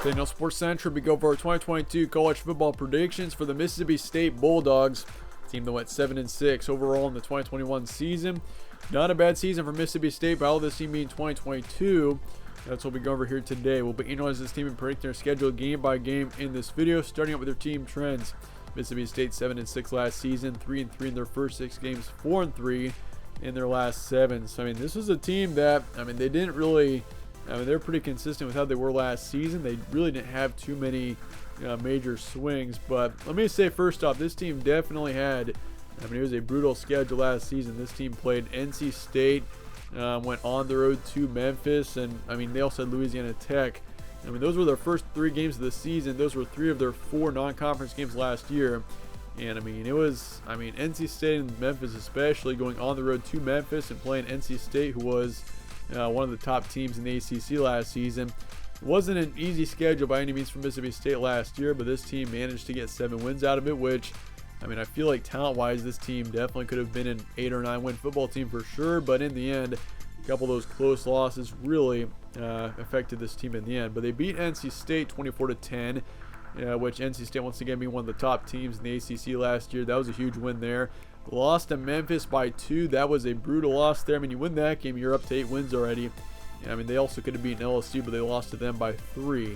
Daniel Sports Central, we go for our 2022 college football predictions for the Mississippi State Bulldogs, team that went 7-6 overall in the 2021 season. Not a bad season for Mississippi State, but all this team being 2022. That's what we go over here today. We'll be analyzing this team and predicting their schedule game by game in this video, starting out with their team trends. Mississippi State 7-6 last season, 3-3 in their first 6 games, 4-3 in their last 7. So this was a team that they didn't really. They're pretty consistent with how they were last season. They really didn't have too many major swings. But let me say first off, this team definitely had, it was a brutal schedule last season. This team played NC State, went on the road to Memphis, and they also had Louisiana Tech. Those were their first 3 games of the season. Those were 3 of their 4 non-conference games last year. And it was, NC State and Memphis especially, going on the road to Memphis and playing NC State, who was one of the top teams in the ACC last season. It wasn't an easy schedule by any means for Mississippi State last year, but this team managed to get 7 wins out of it, which, I feel like talent-wise, this team definitely could have been an 8 or 9 win football team for sure, but in the end, a couple of those close losses really affected this team in the end. But they beat NC State 24-10, which NC State once again being one of the top teams in the ACC last year. That was a huge win there. Lost to Memphis by 2. That was a brutal loss there. You win that game, you're up to 8 wins already. They also could have beaten LSU, but they lost to them by 3.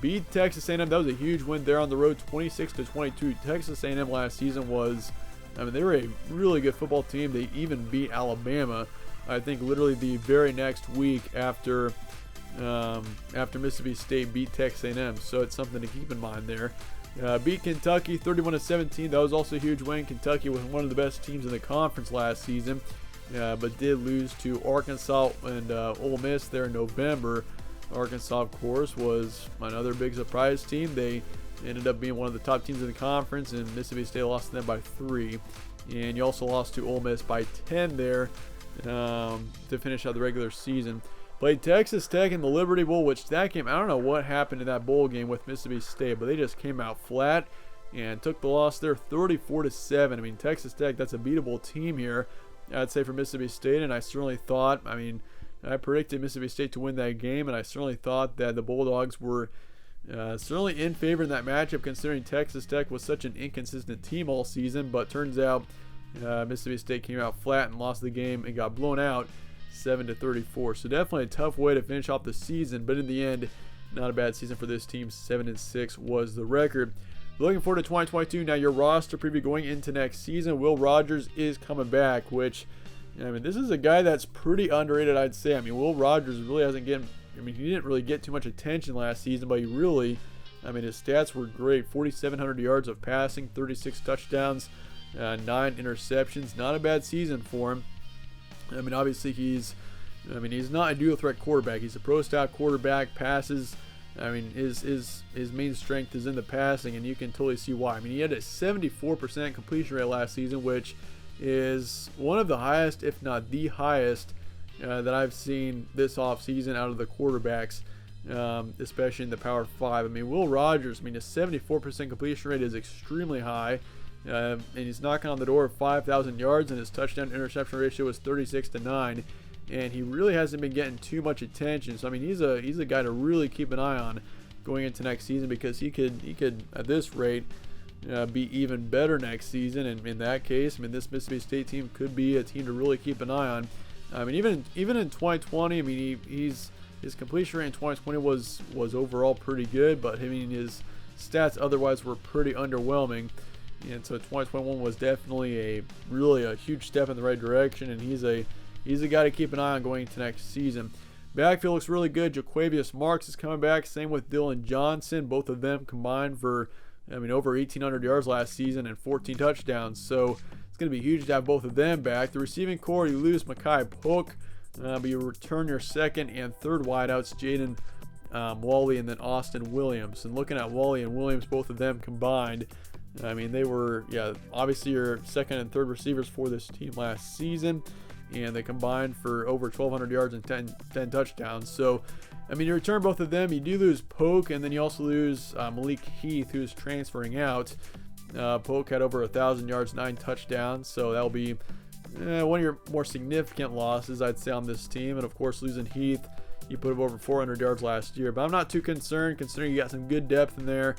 Beat Texas A&M. That was a huge win there on the road, 26-22. Texas A&M last season was, they were a really good football team. They even beat Alabama, I think, literally the very next week after Mississippi State beat Texas A&M. So it's something to keep in mind there. Beat Kentucky 31-17. That was also a huge win. Kentucky was one of the best teams in the conference last season, but did lose to Arkansas and Ole Miss there in November. Arkansas, of course, was another big surprise team. They ended up being one of the top teams in the conference, and Mississippi State lost to them by 3. And you also lost to Ole Miss by 10 there to finish out the regular season. Played Texas Tech in the Liberty Bowl, which that game, I don't know what happened in that bowl game with Mississippi State, but they just came out flat and took the loss there 34-7. Texas Tech, that's a beatable team here, I'd say, for Mississippi State, and I certainly thought, I predicted Mississippi State to win that game, and I certainly thought that the Bulldogs were certainly in favor in that matchup, considering Texas Tech was such an inconsistent team all season. But turns out Mississippi State came out flat and lost the game and got blown out 7-34. So definitely a tough way to finish off the season, but in the end, not a bad season for this team. 7-6 was the record. Looking forward to 2022. Now, your roster preview going into next season. Will Rogers is coming back, which, this is a guy that's pretty underrated, I'd say. Will Rogers really hasn't getting, he didn't really get too much attention last season, but he really, his stats were great. 4,700 yards of passing, 36 touchdowns, 9 interceptions. Not a bad season for him. Obviously he's not a dual threat quarterback. He's a pro style quarterback. Passes, his main strength is in the passing, and you can totally see why. He had a 74% completion rate last season, which is one of the highest, if not the highest, that I've seen this offseason out of the quarterbacks, especially in the Power 5. Will Rogers, a 74% completion rate is extremely high. And he's knocking on the door of 5,000 yards, and his touchdown interception ratio is 36-9, and he really hasn't been getting too much attention. So he's a guy to really keep an eye on going into next season, because he could at this rate be even better next season. And in that case, this Mississippi State team could be a team to really keep an eye on. Even in 2020, his completion rate in 2020 was overall pretty good, but his stats otherwise were pretty underwhelming. And so 2021 was definitely really a huge step in the right direction, and he's a guy to keep an eye on going into next season. Backfield looks really good. Jaquavius Marks is coming back. Same with Dylan Johnson. Both of them combined for over 1,800 yards last season and 14 touchdowns. So it's going to be huge to have both of them back. The receiving core, you lose Mekhi Polk, but you return your second and third wideouts, Jaden Wally and then Austin Williams. And looking at Wally and Williams, both of them combined, they were, obviously your second and third receivers for this team last season, and they combined for over 1,200 yards and 10 touchdowns. So, you return both of them. You do lose Polk, and then you also lose Malik Heath, who's transferring out. Polk had over 1,000 yards, 9 touchdowns, so that'll be one of your more significant losses, I'd say, on this team. And of course, losing Heath, He put up over 400 yards last year. But I'm not too concerned considering you got some good depth in there.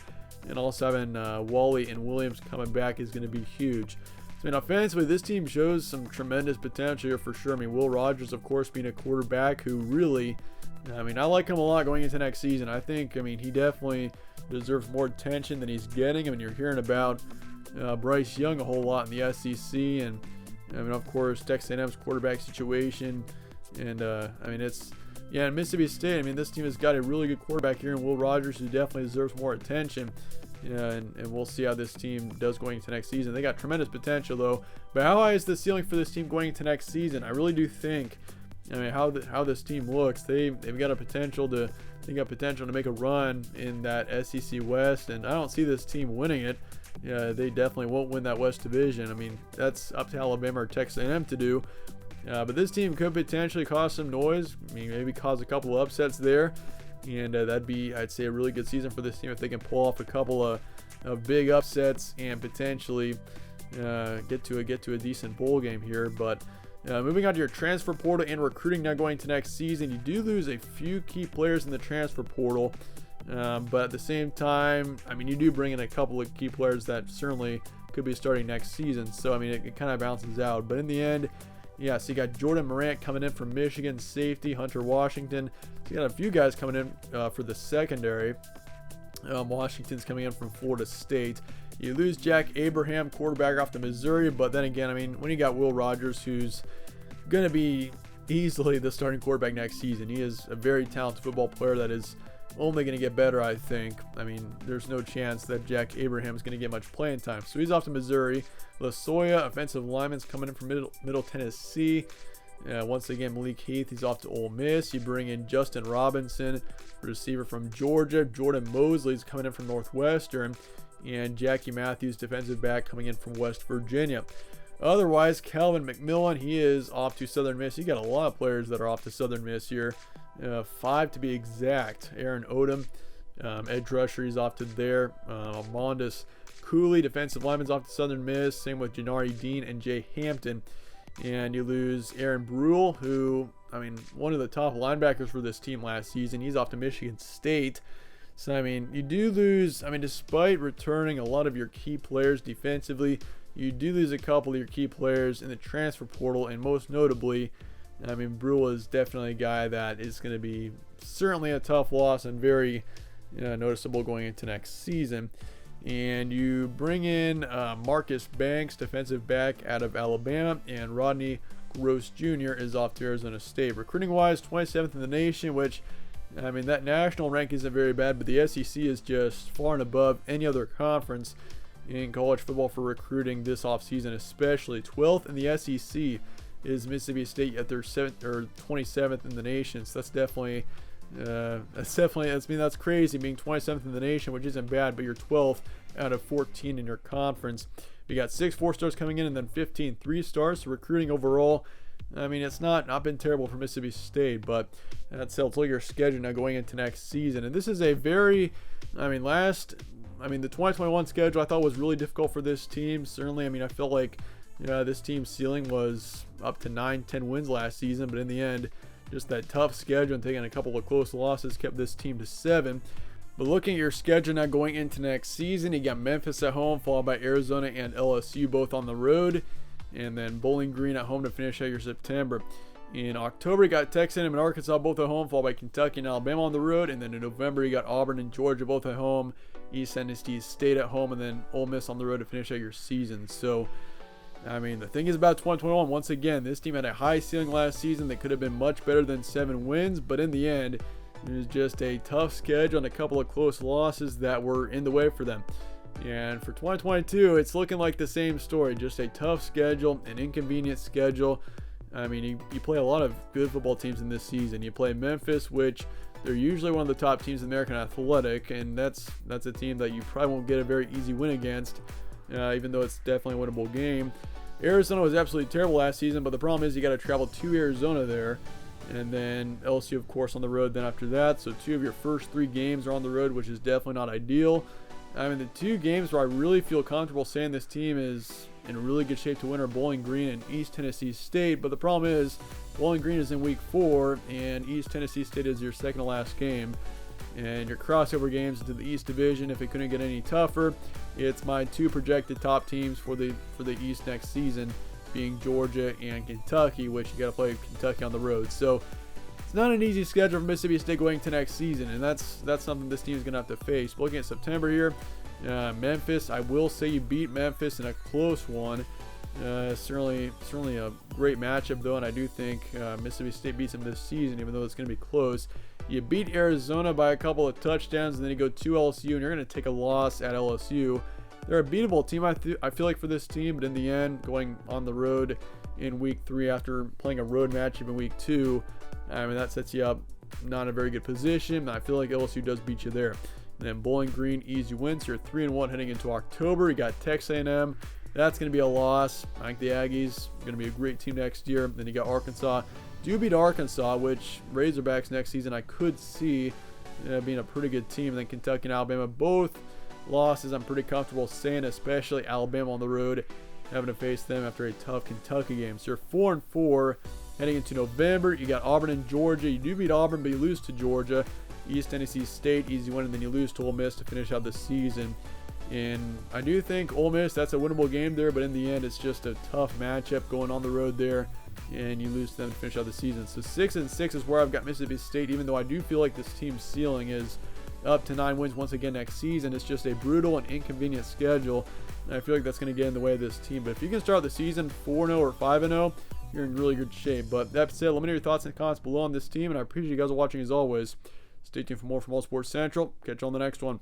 And also having Wally and Williams coming back is going to be huge. So, I mean, offensively, this team shows some tremendous potential here for sure. I mean, Will Rogers, of course, being a quarterback who really, I mean, I like him a lot going into next season. I think, I mean, he definitely deserves more attention than he's getting. I mean, you're hearing about Bryce Young a whole lot in the SEC. And, I mean, of course, Texas A&M's quarterback situation. And, I mean, it's, yeah, in Mississippi State, I mean, this team has got a really good quarterback here in Will Rogers who definitely deserves more attention. Yeah, and we'll see how this team does going into next season. They got tremendous potential, though. But how high is the ceiling for this team going into next season? I really do think, I mean, how this team looks, they've got a potential to make a run in that SEC West, and I don't see this team winning it. Yeah, they definitely won't win that West Division. I mean, that's up to Alabama or Texas A&M to do. But this team could potentially cause some noise. I mean, maybe cause a couple of upsets there. And that'd be, I'd say, a really good season for this team if they can pull off a couple of big upsets and potentially get to a decent bowl game here. But moving on to your transfer portal and recruiting now going to next season, you do lose a few key players in the transfer portal. But at the same time, I mean, you do bring in a couple of key players that certainly could be starting next season. So, I mean, it kind of balances out. But in the end, yeah, so you got Jordan Morant coming in from Michigan, safety, Hunter Washington. So you got a few guys coming in for the secondary. Washington's coming in from Florida State. You lose Jack Abraham, quarterback off to Missouri, but then again, I mean, when you got Will Rogers, who's going to be easily the starting quarterback next season. He is a very talented football player that is only going to get better, I think. I mean, there's no chance that Jack Abraham is going to get much playing time. So he's off to Missouri. Lasoya, offensive lineman's coming in from Middle Tennessee. Once again, Malik Heath, he's off to Ole Miss. You bring in Justin Robinson, receiver from Georgia. Jordan Mosley's coming in from Northwestern. And Jackie Matthews, defensive back, coming in from West Virginia. Otherwise, Calvin McMillan, he is off to Southern Miss. You got a lot of players that are off to Southern Miss here. 5 to be exact. Aaron Odom, edge rusher, he's off to there. Amandus Cooley, defensive lineman's off to Southern Miss. Same with Janari Dean and Jay Hampton. And you lose Aaron Brule, who, I mean, one of the top linebackers for this team last season. He's off to Michigan State. So, I mean, you do lose, I mean, despite returning a lot of your key players defensively, you do lose a couple of your key players in the transfer portal, and most notably, I mean, Brule is definitely a guy that is going to be certainly a tough loss and very noticeable going into next season. And you bring in Marcus Banks, defensive back out of Alabama, and Rodney Gross Jr. is off to Arizona State. Recruiting-wise, 27th in the nation, which, I mean, that national rank isn't very bad, but the SEC is just far and above any other conference in college football for recruiting this offseason, especially. 12th in the SEC is Mississippi State, yet they're 27th in the nation. So that's definitely, that's crazy, being 27th in the nation, which isn't bad, but you're 12th out of 14 in your conference. We got 6 4-stars coming in and then 15 3-stars. So recruiting overall, I mean, it's not been terrible for Mississippi State, but that's look at your schedule now going into next season. And this is a very, the 2021 schedule I thought was really difficult for this team. Certainly, I mean, I felt like this team's ceiling was up to 9-10 wins last season, but in the end, just that tough schedule and taking a couple of close losses kept this team to 7. But looking at your schedule now going into next season, you got Memphis at home, followed by Arizona and LSU both on the road, and then Bowling Green at home to finish out your September. In October, you got Texas A&M and Arkansas both at home, followed by Kentucky and Alabama on the road, and then in November, you got Auburn and Georgia both at home, East Tennessee State at home, and then Ole Miss on the road to finish out your season. So, I mean, the thing is about 2021, once again, this team had a high ceiling last season that could have been much better than 7 wins, but in the end, it was just a tough schedule and a couple of close losses that were in the way for them. And for 2022, it's looking like the same story, just a tough schedule, an inconvenient schedule. I mean, you play a lot of good football teams in this season. You play Memphis, which they're usually one of the top teams in American Athletic, and that's a team that you probably won't get a very easy win against, even though it's definitely a winnable game. Arizona was absolutely terrible last season, but the problem is you got to travel to Arizona there, and then LSU, of course, on the road then after that. So 2 of your first 3 games are on the road, which is definitely not ideal. I mean, the two games where I really feel comfortable saying this team is in really good shape to win are Bowling Green and East Tennessee State. But the problem is, Bowling Green is in week 4, and East Tennessee State is your second to last game. And your crossover games into the East Division, if it couldn't get any tougher, it's my 2 projected top teams for the East next season, being Georgia and Kentucky, which you got to play Kentucky on the road. So it's not an easy schedule for Mississippi State going to next season, and that's something this team is going to have to face. Looking at September here, Memphis, I will say you beat Memphis in a close one. Certainly a great matchup though, and I do think Mississippi State beats them this season, even though it's going to be close. You beat Arizona by a couple of touchdowns, and then you go to LSU, and you're going to take a loss at LSU. They're a beatable team, I feel like, for this team, but in the end, going on the road in week 3 after playing a road matchup in week 2, I mean, that sets you up not in a very good position. I feel like LSU does beat you there. And then Bowling Green, easy wins. You're 3-1 heading into October. You got Texas A&M. That's going to be a loss. I think the Aggies are going to be a great team next year. Then you got Arkansas. Do beat Arkansas, which Razorbacks next season I could see being a pretty good team. And then Kentucky and Alabama, both losses I'm pretty comfortable saying, especially Alabama on the road, having to face them after a tough Kentucky game. So you're 4-4 heading into November. You got Auburn and Georgia. You do beat Auburn, but you lose to Georgia. East Tennessee State, easy win, and then you lose to Ole Miss to finish out the season. And I do think Ole Miss, that's a winnable game there, but in the end, it's just a tough matchup going on the road there, and you lose to them to finish out the season. So 6-6 is where I've got Mississippi State, even though I do feel like this team's ceiling is up to 9 wins once again next season. It's just a brutal and inconvenient schedule, and I feel like that's going to get in the way of this team. But if you can start the season 4-0 or 5-0, you're in really good shape. But that said, let me know your thoughts and comments below on this team, and I appreciate you guys watching as always. Stay tuned for more from All Sports Central. Catch you on the next one.